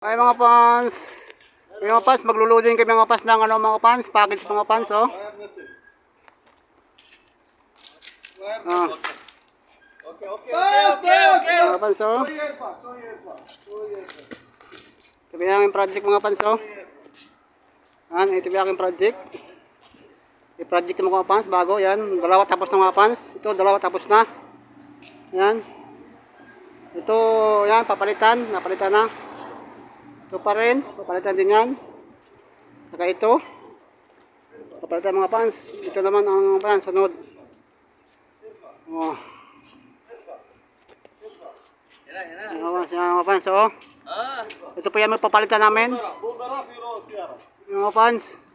Ay mga fans. Ay mga fans, magluluto kami mga fans ng ano mga fans, package mga fans oh. Ah. Mga fans oh. Ito yung aking project mga fans oh. Ito yung aking project. I-project mo mga fans bago yan. Dalawa tapos na mga fans. Ito dalawa tapos na. Yan. Ito yan papalitan, napalitan na. Ito pa rin, papalitan din yan. Saka ito. Papalitan mga fans. Ito naman ang fans sunod. Oh. Yan mga fans oh. Ito po yan magpapalitan namin. Yung mga fans.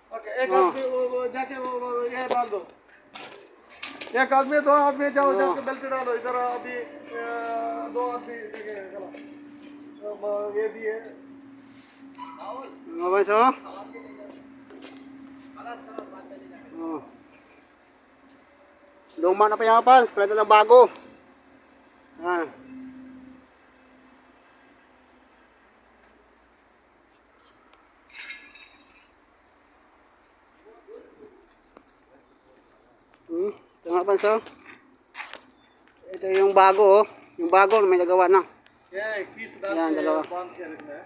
Okay, एक आदमी वो जाके वो ये डाल दो। एक आदमी दो आदमी जाओ जाके बेल्ट डालो इधर अभी दो आदमी चलो ये भी है। Mga fans oh. Oh. Luma na pa yung mga fans, palitan ng bago. Yan. Ito nga fans oh. Ito yung bago oh. Yung bago may nagawa na. ये किस डाल Yan, dalawa. बांध के रखना है।